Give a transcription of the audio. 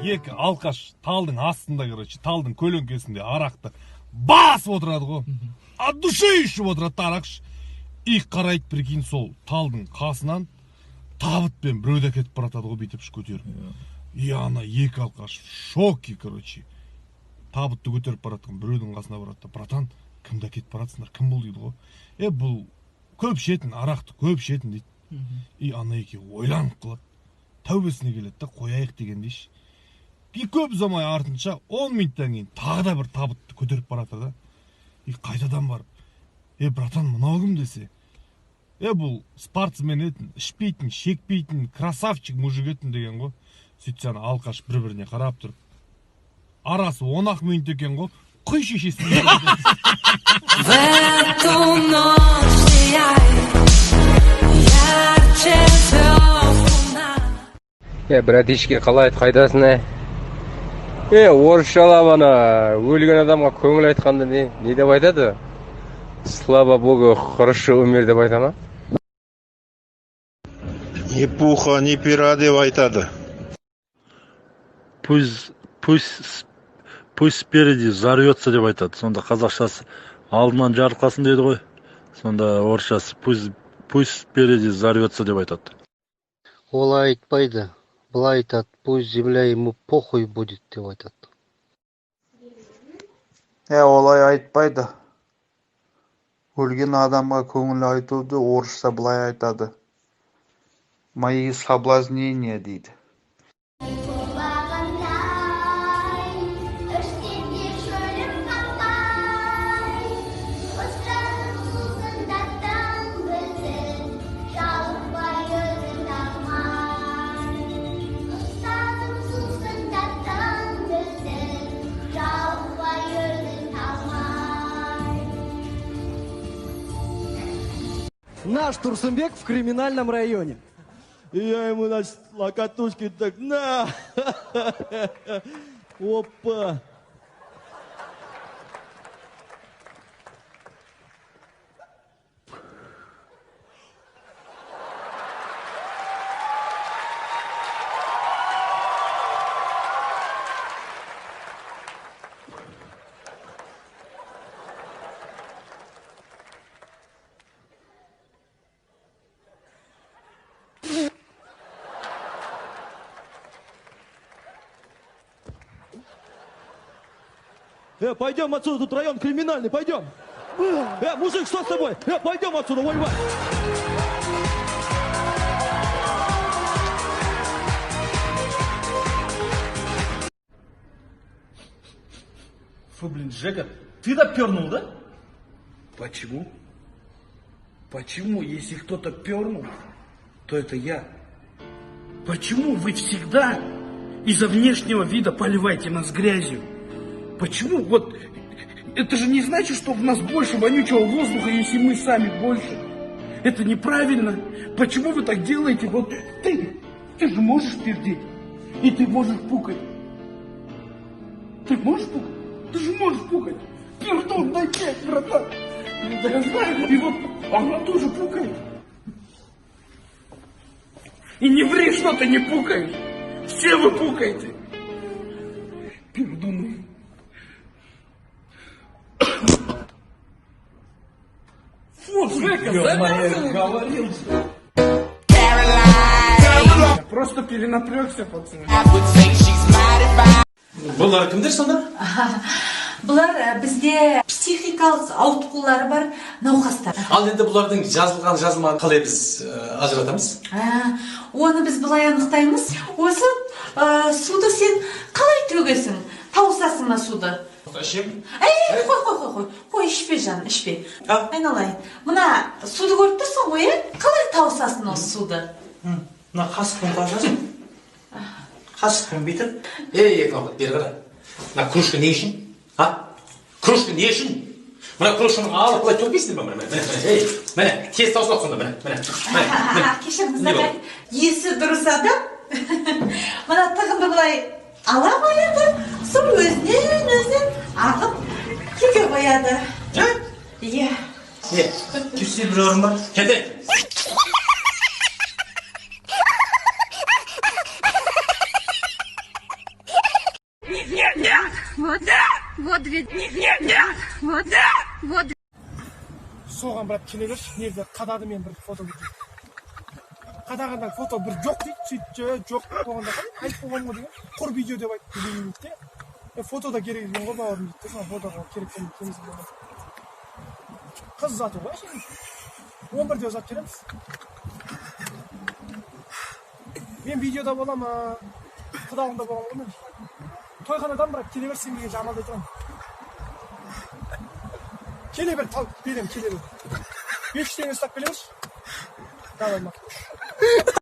екі алқаш талдың астында, короче, талдың көлеңкесінде арақты басып отырады ғой. От души ішіп отырады арақш. И қарайды, прикинь, сол талдың қасынан табытпен біреуді әкетіп баратады ғой, бүйтіп көтеріп. И ана екі алқаш шоки, короче. Табытты көтеріп баратқан біреудің қасына барады. Братан, кімді әкетіп баратсыңдар? Кім бұл дейді ғой. Бұл көп ішетін, арақты көп ішетін дейді. И ана екеуі ойланып қалады. Тәубесіне келеді да, қояйық деген дейші. И көп ұзамай артынша 10 минуттан кейін тағы да бір табытты көтеріп баратыр да. И қайтадан барып, братан, мынау кім десе. Бұл спортсмен етін, ішпейтін, шекпейтін, красавчик мужик етін деген ғой. Сөйтсе ана алқаш бір-біріне қарап тұрып. Арасы 10 минут екен ғой, құй шешесін. Братишки, қалай қайдасың? Орысшалап ана өлген адамға көңіл айтқанда не деп айтады? Слава Богу, хорошо умер деп айта ма? Ни пуха, ни пера деп айтады. Пусть спереди взорвется деп айтады. Сонда қазақшасы алдынан жарылқасын дейді ғой. Сонда орысшасы пусть спереди взорвется деп айтады. Олай айтпайды. Былай айтады, пусть земля ему похуй будет деп айтады. Олай айтпайды. Өлген адамға көңіл айтуды орысша былай айтады. Мои соблазнения дейді. Наш Турсунбек в криминальном районе. И я ему, значит, локотушки так, на! Опа! Пойдем отсюда, тут район криминальный, пойдем. Мужик, что с тобой? Пойдем отсюда, воевать. Фу, блин, Жека, ты допернул, да? Почему? Почему, если кто-то пернул, то это я? Почему вы всегда из-за внешнего вида поливаете нас грязью? Почему? Вот это же не значит, что в нас больше вонючего воздуха, если мы сами больше. Это неправильно. Почему вы так делаете? Вот ты же можешь пердеть. И ты можешь пукать. Ты можешь пукать? Ты же можешь пукать. Пердон, дай 5, братан. Да я знаю, и вот она тоже пукает. И не ври, что ты не пукаешь. Все вы пукаете. Пердуны. Фу, Жека, говорил. Я просто перенапрягся, пацаны. Бұлар кімдер сонда? Бұлар бізде психикалық ауытқулары бар науқастар. Ал енді бұлардың жазылған жазылмаған қалай біз ажыратамыз? Оны біз былай анықтаймыз. Осы суды сен қалай төгесің? Тауысасың ма суды? Ішем. Қой, ішпе жан, ішпе. Айналайын. Мына суды көріп тұрсың ғой, қалай тауысасың осы суды? Мына қасықпен қажасың. Қасықпен бүйтіп. Екі уақыт бері қара. Мына кружка не үшін? Кружка не үшін? Мына кружканы алып былай төкпейсіңдер ма? Міне, тез таусылақ сонда, міне. Кешіріңіздер, есі дұрыс адам. Мына тығынды былай ала қояды, су өзінен ағып кете қояды. Иә. Күсте бір орын бар. Кете. Вот ведь. Нет. Вот. Соған брат келе берші, жерде қадады мен бір фото көрдім. Қадағанда фото бір жоқ дейді, сөйтіп жоқ болғанда айтып болған ғой деген. Құр видео деп айтып деген дейді. Фото да керек екен ғой бауырым дейді. Соған фотоға керек екен кемізім болмайды. Қыз ұзату ғой әшейін. 11-де ұзатып келеміз. Мен видеода болам, құдағында болам ғой мен. Тойханадан брат келе берсем деген жамалдай тұрам. Келе бер, тал, берем, келе бер. 5 теңге ұстап келе берші. Давай, ма.